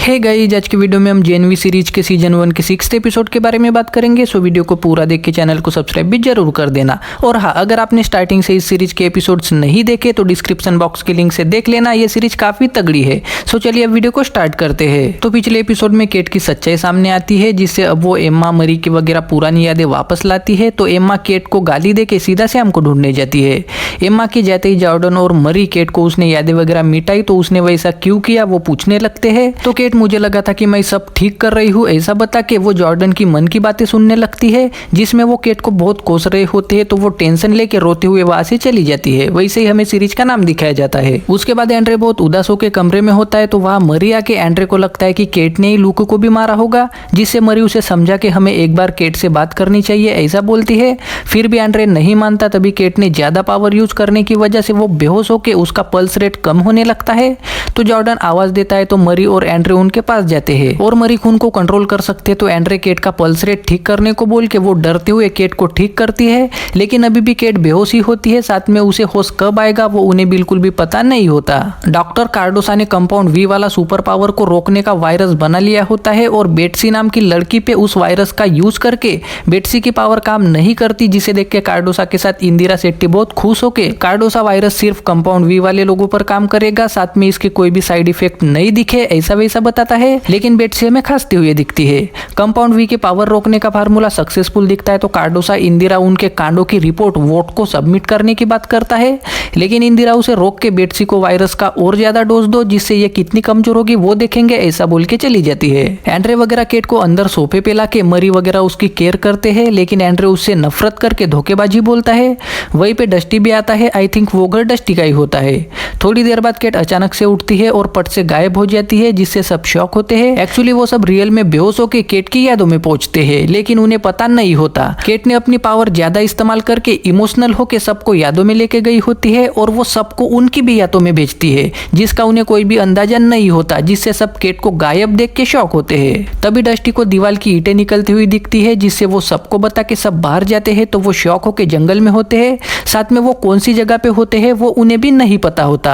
Hey guys, आज की video में हम जेएनवी सीरीज के सीजन 1 के 6th एपिसोड के बारे में बात करेंगे। सो वीडियो को पूरा देख के चैनल को सब्सक्राइब भी जरूर कर देना। और हाँ, अगर आपने स्टार्टिंग से इस सीरीज के एपिसोड्स नहीं देखे तो डिस्क्रिप्शन बॉक्स के लिंक से देख लेना। ये सीरीज काफी तगड़ी है। सो चलिए अब वीडियो को स्टार्ट करते हैं। तो पिछले एपिसोड में केट की सच्चाई सामने आती है, जिससे अब वो एम्मा, मरी की वगैरह पुरानी यादें वापस लाती है। तो एम्मा केट को गाली दे के सीधा सैम को ढूंढने जाती है। एम्मा के जाते ही जॉर्डन और मरी केट को उसने यादें वगैरह मिटाई तो उसने वैसा क्यों किया वो पूछने लगते हैं। तो केट मुझे लगा था कि मैं सब ठीक कर रही हूँ ऐसा बता के वो जॉर्डन की मन की बातें सुनने लगती है, जिसमें वो केट को बहुत कोस रहे होते हैं। तो वो टेंशन लेके रोते हुए वहां से चली जाती है। वैसे ही हमें सीरीज का नाम दिखाया जाता है। उसके बाद एंड्रे बहुत उदास होकर कमरे में होता है। तो वहां मरी आके एंड्रे को लगता है कि केट ने ही लूको को भी मारा होगा, जिससे मरी उसे समझा कि हमें एक बार केट से बात करनी चाहिए ऐसा बोलती है। फिर भी एंड्रे नहीं मानता। तभी केट ने ज्यादा पावर यूज करने की वजह से वो बेहोश होकर उसका पल्स रेट कम होने लगता है। तो जॉर्डन आवाज देता है तो मरी और एंड्रे उनके पास जाते हैं और मरी खून को कंट्रोल कर सकते हैं। तो एंड्रे केट का पल्स रेट ठीक करने को बोल के वो डरते हुए केट को ठीक करती है, लेकिन अभी भी केट बेहोश ही होती है। साथ में उसे होश कब आएगा वो उन्हें बिल्कुल भी पता नहीं होता। डॉक्टर कार्डोसा ने कंपाउंड वी वाला सुपर पावर को रोकने का वायरस बना लिया होता है और बेट्सी नाम की लड़की पे उस वायरस का यूज करके बेट्सी की पावर काम नहीं करती, जिसे देख के कार्डोसा के साथ इंदिरा शेट्टी बहुत खुश होके कार्डोसा वायरस सिर्फ कंपाउंड वी वाले लोगों पर काम करेगा, साथ में इसके कोई भी साइड इफेक्ट नहीं दिखे ऐसा वैसा बताता है। लेकिन बेट्सी हमें खांसते हुए दिखती है। कंपाउंड वी के पावर रोकने का फार्मूला सक्सेसफुल दिखता है। तो कार्डोसा इंदिरा उनके कांडों की रिपोर्ट वोट को सबमिट करने की बात करता है, लेकिन इंदिरा उसे रोक के बेट्सी को वायरस का और ज्यादा डोज दो, जिससे ये कितनी कमजोर होगी वो देखेंगे ऐसा बोल के चली जाती है। एंड्रे वगैरह केट को अंदर सोफे पे लाके मरी वगैरह उसकी केयर करते हैं, लेकिन एंड्रे उससे नफरत करके धोखेबाजी बोलता है। वहीं पे डस्टी भी आता है। आई थिंक वो घर डस्टी का ही होता है। थोड़ी देर बाद केट अचानक से उठती है और पट से गायब हो जाती है, जिससे सब शॉक होते हैं। एक्चुअली वो सब रियल में बेहोश होकर केट की यादों में पहुंचते हैं, लेकिन उन्हें पता नहीं होता केट ने अपनी पावर ज्यादा इस्तेमाल करके इमोशनल होकर सबको यादों में लेके गई होती है और वो सबको उनकी भी यादों में भेजती है, जिसका उन्हें कोई भी अंदाजा नहीं होता, जिससे सब केट को गायब देख के शॉक होते हैं। तभी डस्टी को दीवार की ईंटें निकलती हुई दिखती है, जिससे वो सबको बता के सब बाहर जाते हैं। तो वो शॉक होकर जंगल में होते हैं। साथ में वो कौन सी जगह पे होते हैं वो उन्हें भी नहीं पता होता।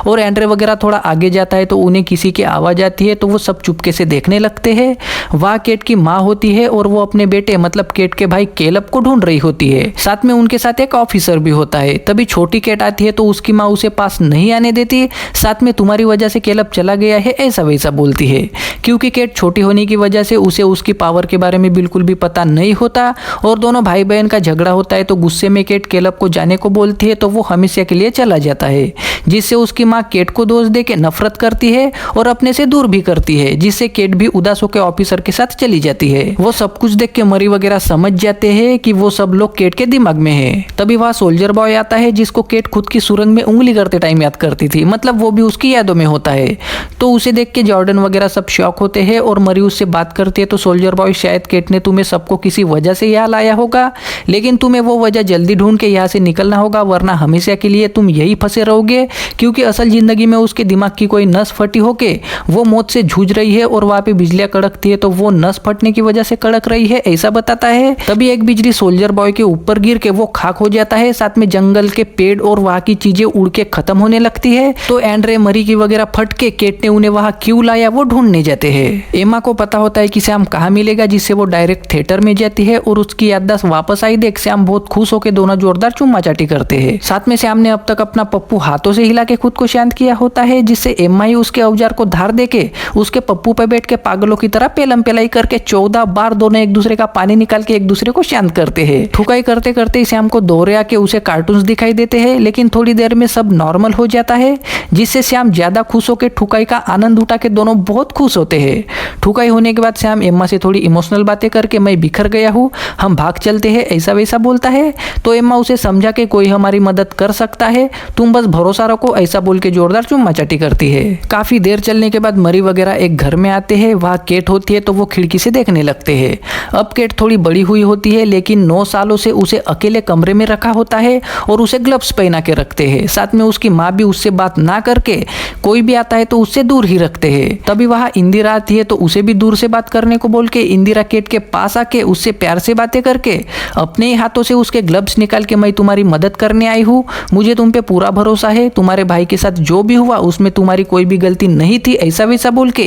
और एंड्रे वगैरह थोड़ा आगे जाता है तो उन्हें किसी की आवाज आती है, तो वो सब चुपके से देखने लगते हैं। वहाँ केट की माँ होती है और वो अपने बेटे मतलब केट के भाई केलब को ढूंढ रही होती है। साथ में उनके साथ एक ऑफिसर भी होता है। तभी छोटी केट आती है तो उसकी माँ उसे पास नहीं आने देती। साथ में तुम्हारी वजह से केलब चला गया है ऐसा वैसा बोलती है, क्योंकि केट छोटी होने की वजह से उसे उसकी पावर के बारे में बिल्कुल भी पता नहीं होता। और दोनों भाई बहन का झगड़ा होता है। तो गुस्से में केट केलब को जाने को बोलती है, तो वो हमेशा के लिए चला जाता है, जिससे उसकी माँ केट को दोष दे के नफरत करती है और अपने से दूर भी करती है, जिससे केट भी उदास होकर ऑफिसर के साथ चली जाती है। वो सब कुछ देख के मरी वगैरह समझ जाते हैं कि वो सब लोग केट के दिमाग में है। तभी वहाँ सोल्जर बॉय आता है, जिसको केट खुद की सुरंग में उंगली करते टाइम याद करती थी, मतलब वो भी उसकी यादों में होता है। तो उसे देख के जॉर्डन वगैरह सब शॉक होते हैं और मरी उससे बात करती है। तो सोल्जर बॉय, शायद केट ने तुम्हें सबको किसी वजह से यहाँ लाया होगा, लेकिन तुम्हें वो वजह जल्दी ढूंढ के यहाँ से निकलना होगा, वरना हमेशा के लिए तुम यही फंसे रहोगे। क्योंकि असल जिंदगी में उसके दिमाग की कोई नस फटी होके वो मौत से जूझ रही है और वहाँ पे बिजलियां कड़कती है, तो वो नस फटने की वजह से कड़क रही है ऐसा बताता है। तभी एक बिजली सोल्जर बॉय के ऊपर गिर के वो खाक हो जाता है। साथ में जंगल के पेड़ और वहाँ की चीजें उड़ के खत्म होने लगती है। तो एंड्रे, मरी की वगैरह फट के केट ने उन्हें वहाँ क्यों लाया वो ढूंढने जाते हैं। एमा को पता होता है कि श्याम कहाँ मिलेगा, जिससे वो डायरेक्ट थिएटर में जाती है और उसकी याददाश्त वापस आई देख श्याम बहुत खुश होकर दोनों जोरदार चुम्मा चाटी करते हैं। साथ में श्याम ने अब तक अपना पप्पू हाथों से हिला के खुद को शांत किया होता है, जिससे एम्मा ही उसके औजार को धार देके उसके पप्पू पे बैठ के पागलों की तरह पेलम पेलाई करके 14 बार दोनों एक दूसरे का पानी निकाल के एक दूसरे को शांत करते हैं। ठुकाई करते करते श्याम को दौरे आके उसे कार्टून्स दिखाई देते हैं, लेकिन थोड़ी देर में सब नॉर्मल हो जाता है, जिससे श्याम ज्यादा खुश होकर ठुकाई का आनंद उठा के दोनों बहुत खुश होते हैं। ठुकाई होने के बाद श्याम एम्मा से थोड़ी इमोशनल बातें करके मैं बिखर गया हूँ, हम भाग चलते हैं ऐसा वैसा बोलता है। तो एम्मा उसे समझा के कोई हमारी मदद कर सकता है, तुम बस भरोसा रखो ऐसा बोल के जोरदार चुम्मा चाटी करती है। काफी देर चलने के बाद मरी वगैरह एक घर में आते हैं। वहाँ केट होती है तो वो खिड़की से देखने लगते हैं। अब केट थोड़ी बड़ी हुई होती है, लेकिन 9 सालों से उसे अकेले कमरे में रखा होता है और उसे ग्लव्स पहना के रखते हैं। साथ में उसकी माँ भी उससे बात ना करके कोई भी आता है तो उससे दूर ही रखते हैं। तभी वहाँ इंदिरा आती है तो उसे भी दूर से बात करने को बोल के इंदिरा केट के पास आके उससे प्यार से बातें करके अपने ही हाथों से उसके ग्लव्स निकाल के मैं तुम्हारी मदद करने आई हूँ, मुझे तुम पे पूरा भरोसा है, तुम्हारे भाई के साथ जो भी हुआ उसमें तुम्हारी कोई भी गलती नहीं थी ऐसा वैसा बोल के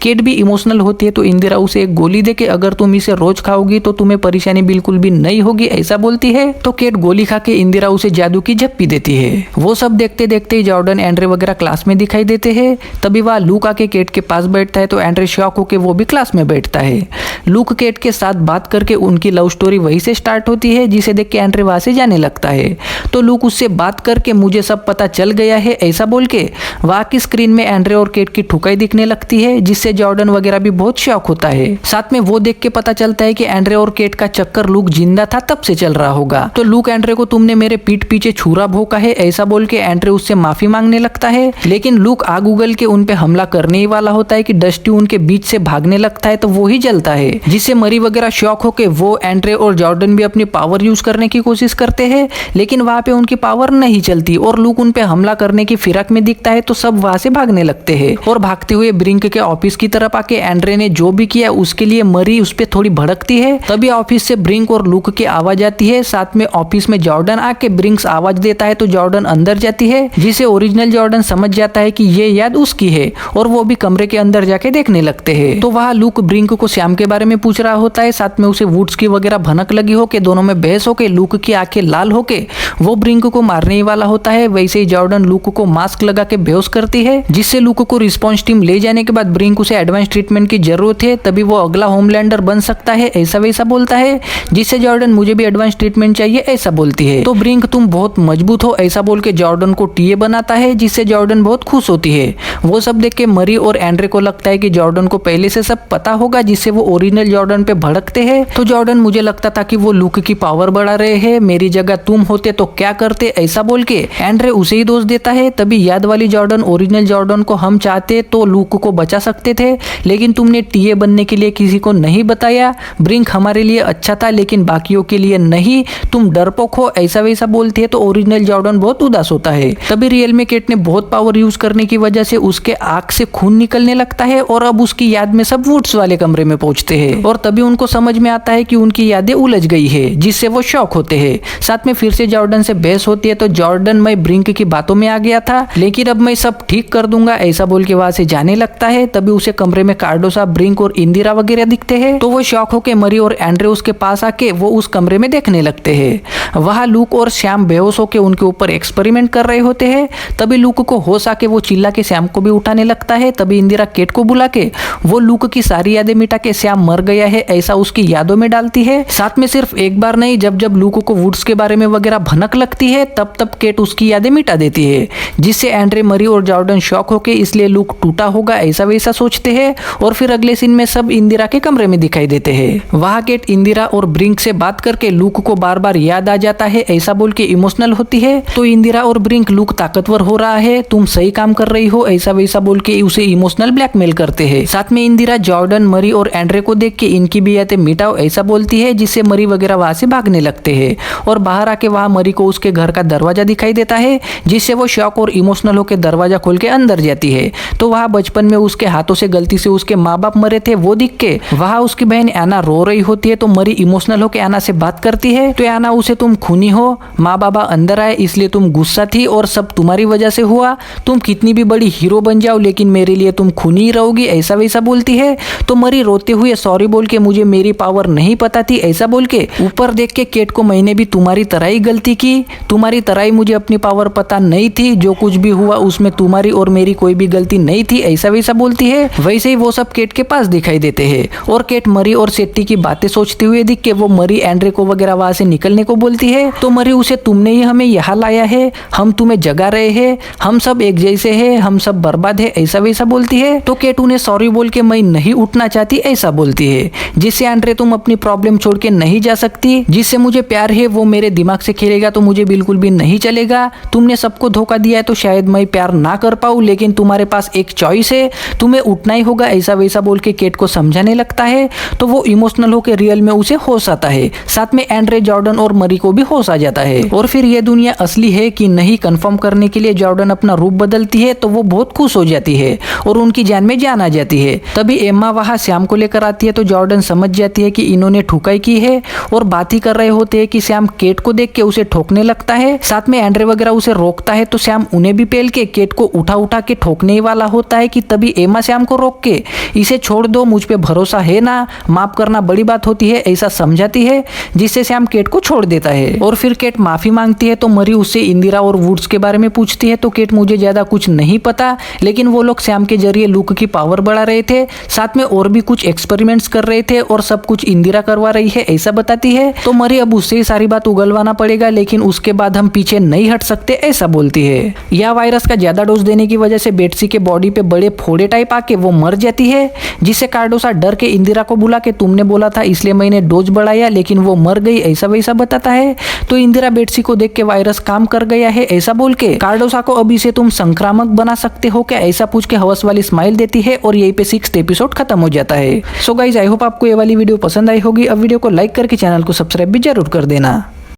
केट भी इमोशनल होती है। तो इंदिरा उसे एक गोली दे के अगर तुम इसे रोज खाओगी तो तुम्हें परेशानी बिल्कुल भी नहीं होगी ऐसा बोलती है। तो केट गोली खा के इंदिरा उसे जादू की झप्पी देती है। वो सब देखते देखते ही जॉर्डन एंड्रे वगैरह क्लास में दिखाई देते हैं। तभी वहाँ लूक आके केट के पास बैठता है तो एंड्रे शॉक होके वो भी क्लास में बैठता है। लूक केट के साथ बात करके उनकी लव स्टोरी वहीं से स्टार्ट होती है, जिसे देख के एंड्रे वहां से जाने लगता है। तो लूक उससे बात करके मुझे सब पता चल गया है ऐसा बोल के वहां की स्क्रीन में एंड्रे और केट की ठुकाई दिखने लगती है, जिससे जॉर्डन वगैरह भी बहुत शॉक होता है। साथ में वो देख के पता चलता है कि एंड्रे और केट का चक्कर लूक जिंदा था तब से चल रहा होगा। तो लूक एंड्रे को तुमने मेरे पीठ पीछे छुरा भोंका है ऐसा बोल के एंड्रे उससे माफी मांगने लगता है। लेकिन लूक आग उगल के उन पे हमला करने ही वाला होता है कि डस्टी उनके बीच से भागने लगता है तो वो ही जलता है, जिससे मरी वगैरह शॉक होके वो एंड्रे और जॉर्डन भी अपनी पावर यूज करने की कोशिश करते हैं। लेकिन वहां पे उनकी पावर नहीं चलती और लूक उन पे हमला करने की फिराक में दिखता है तो सब वहां से भागने लगते हैं। और भागते हुए ब्रिंक के ऑफिस की तरफ आके एंड्रे ने जो भी किया उसके लिए मरी उस पे थोड़ी भड़कती है। तभी ऑफिस से ब्रिंक और लूक की आवाज आती है। साथ में ऑफिस में जॉर्डन आके ब्रिंक्स आवाज देता है तो जॉर्डन अंदर जाती है, जिसे ओरिजिनल जॉर्डन समझ जाता है कि ये याद उसकी है और वो भी कमरे के अंदर जाके देखने लगते हैं। तो वहाँ लूक ब्रिंक को श्याम के बारे में पूछ रहा होता है। साथ में उसे वुड्स की वगैरह भनक लगी हो के दोनों में बहस होके लूक की आंखें लाल होके वो ब्रिंक को मारने ही वाला होता है। वैसे ही जॉर्डन लूक को मास्क लगा के बेहोश करती है, जिससे लूक को रिस्पॉन्स टीम ले जाने के बाद ब्रिंक उसे एडवांस ट्रीटमेंट की जरूरत है, तभी वो अगला होमलैंडर बन सकता है ऐसा वैसा बोलता है, जिससे जॉर्डन मुझे भी एडवांस ट्रीटमेंट चाहिए ऐसा बोलती है। तो ब्रिंक तुम बहुत मजबूत हो ऐसा बोल के जॉर्डन को टीए बनाता है, जिससे जॉर्डन बहुत खुश होती है। वो सब देख के मरी और एंड्रे को लगता है कि जॉर्डन को पहले से सब पता होगा, जिससे वो ओरिजिनल जॉर्डन पे भड़कते हैं। तो जॉर्डन मुझे लगता था कि वो लूक की पावर बढ़ा रहे हैं, मेरी जगह तुम होते तो क्या करते ऐसा बोल के एंड्रे उसे ही दोष देता है। तभी याद वाली जॉर्डन ओरिजिनल जॉर्डन को हम चाहते तो लूक को बचा सकते थे, लेकिन तुमने टीए बनने के लिए किसी को नहीं बताया। ब्रिंक हमारे लिए अच्छा था लेकिन बाकियों के लिए नहीं, तुम डरपोक हो ऐसा वैसा बोलते हैं। तो ओरिजिनल जॉर्डन बहुत उदास होता है। तभी रियल में केट ने बहुत पावर यूज करने की वजह से उसके आंख से खून निकलने लगता है और अब उसकी याद में सब वुड्स वाले कमरे में पहुंचते हैं और तभी उनको समझ में आता है कि उनकी यादें उलझ गई है, जिससे वो शॉक होते हैं। साथ में फिर से जॉर्डन से बहस होती है तो जॉर्डन मैं ब्रिंक की बातों में आ गया था लेकिन अब मैं सब ठीक कर दूंगा ऐसा बोल के वहां से जाने लगता है। तभी उसे कमरे में कार्डोसा, ब्रिंक और इंदिरा वगैरह दिखते हैं तो वो शॉक होके मरी और एंड्रे उसके पास आके वो उस कमरे में देखने लगते हैं। वहां लूक और श्याम बेहोश होके उनके ऊपर एक्सपेरिमेंट कर रहे होते हैं। तभी लूक को होश आके वो चिल्ला के श्याम को भी उठाने लगता है। तभी इंदिरा केट को बुला के वो लूक की सारी यादें मिटा के श्याम मर गया है ऐसा उसकी यादों में डालती है। साथ में सिर्फ एक बार नहीं, जब जब लूक को वुड्स के बारे में वगैरह भनक लगती है तब तब केट उसकी यादें मिटा देती है, जिससे एंड्रे, मरी और जॉर्डन शॉक होके इसलिए लूक टूटा होगा ऐसा वैसा सोचते हैं। और फिर अगले सीन में सब इंदिरा के कमरे में दिखाई देते हैं। वहां केट इंदिरा और ब्रिंक से बात करके लूक को बार बार याद आ जाता है ऐसा बोल के इमोशनल होती है। तो इंदिरा और ब्रिंक लूक ताकतवर हो रहा है, तुम सही काम कर रही हो ऐसा वैसा बोल के उसे इमोशनल ब्लैकमेल करते हैं। साथ में इंदिरा जॉर्डन, मरी और एंड्रे को देख के इनकी भी यादें मिटाओ ऐसा बोलती है, जिससे मरी वगैरह वहां से भागने लगते हैं। और बाहर आके वहां मरी को उसके घर का दरवाजा दिखाई देता है, जिससे वो शॉक और इमोशनल होकर दरवाजा खोल के अंदर जाती है। तो वहां बचपन में उसके हाथों से गलती से उसके माँ बाप मरे थे वो दिख के वहां उसकी बहन एना रो रही होती है। तो मरी इमोशनल होकर एना से बात करती है। तो एना उसे तुम खूनी हो, माँ बाबा अंदर आए इसलिए तुम गुस्सा थी और सब तुम्हारी वजह से हुआ, तुम कितनी भी बड़ी हीरो बन जाओ लेकिन मेरे लिए तुम खूनी ही रहोगी ऐसा वैसा बोलती है। तो मरी रोते हुए सॉरी बोल के मुझे मेरी पावर नहीं पता थी ऐसा बोल के ऊपर देख के केट को मैंने भी तुम्हारी तरह ही गलती की, तुम्हारी तरह ही मुझे अपनी पावर पता नहीं थी, जो कुछ भी हुआ उसमें तुम्हारी और मेरी कोई भी गलती नहीं थी ऐसा वैसा बोलती है। वैसे ही वो सब केट के पास दिखाई देते हैं और केट मरी और सेट्टी की बातें सोचते हुए दिख के वो मरी एंड्रे को वगैरह वहां से निकलने को बोलती है। तो मरी उसे तुमने ही हमें यहाँ लाया है, हम तुम्हें जगा रहे हैं, हम सब एक जैसे हैं, हम सब बर्बाद है ऐसा वैसा बोलती है। तो केट उन्हें सॉरी बोल के मैं नहीं उठना चाहती ऐसा बोलती है, जिससे एंड्रे तुम अपनी प्रॉब्लम छोड़ के नहीं जा सकती, जिससे मुझे प्यार है वो मेरे दिमाग से खेलेगा तो मुझे बिल्कुल भी नहीं चलेगा, तुमने सबको धोखा दिया है तो शायद मैं प्यार ना कर पाऊं लेकिन तुम्हारे पास एक चॉइस है, तुम्हें उठना ही होगा ऐसा वैसा बोल के केट को समझाने लगता है। तो वो इमोशनल होकर रियल में उसे होश आता है, साथ में एंड्रे, जॉर्डन और मरी को भी होश आ जाता है। और फिर ये दुनिया असली है कि नहीं कंफर्म करने के लिए जॉर्डन अपना रूप बदलती है तो वो बहुत खुश हो जाती है और उनकी जान में जान आ जाती है। तभी एम्मा वहां श्याम को लेकर आती है तो जॉर्डन समझ जाती है कि इन्होंने ठुकाई की है और बात ही कर रहे होते हैं कि श्याम केट को देख के उसे ठोकने लगता है। साथ में एंड्रे वगैरह उसे रोकता है तो श्याम उन्हें भी पेल के केट को उठा उठा के ठोकने वाला होता है कि तभी एमा श्याम को रोक के इसे छोड़ दो, मुझ पे भरोसा है ना, माफ करना बड़ी बात होती है, ऐसा समझाती है, जिससे श्याम केट को छोड़ देता है। और फिर केट माफी मांगती है तो मरी उससे इंदिरा और वुड्स के बारे में पूछती है। तो केट मुझे ज्यादा कुछ नहीं पता, लेकिन वो लोग श्याम के जरिए लुक की पावर बढ़ा रहे थे, साथ में और भी कुछ एक्सपेरिमेंट्स कर रहे थे और सब कुछ इंदिरा करवा रही है, ऐसा बताती है। तो मरी अब उससे ही सारी बात उगलवाना पड़ेगा, लेकिन उसके बाद हम पीछे नहीं हट सकते, ऐसा बोलती है। यह वायरस का ज्यादा डोज देने की वजह से बेट्सी के बॉडी पे बड़े फोड़े टाइप आके वो मर जाती है, जिससे कार्डोसा डर के इंदिरा को बुला के तुमने बोला था इसलिए मैंने डोज बढ़ाया, लेकिन वो मर गई, ऐसा वैसा बताता है। तो इंदिरा बेट्सी को देख के वायरस काम कर गया है ऐसा बोल के कार्डोसा को अब इसे तुम संक्रामक बना सकते हो क्या, ऐसा पूछ के हवस वाली स्माइल देती है और यहीं पे 6th एपिसोड खत्म हो जाता है। सो गाइस, आई होप आपको ये वाली वीडियो पसंद आई होगी। अब वीडियो को लाइक करके चैनल को सब्सक्राइब भी जरूर कर देना।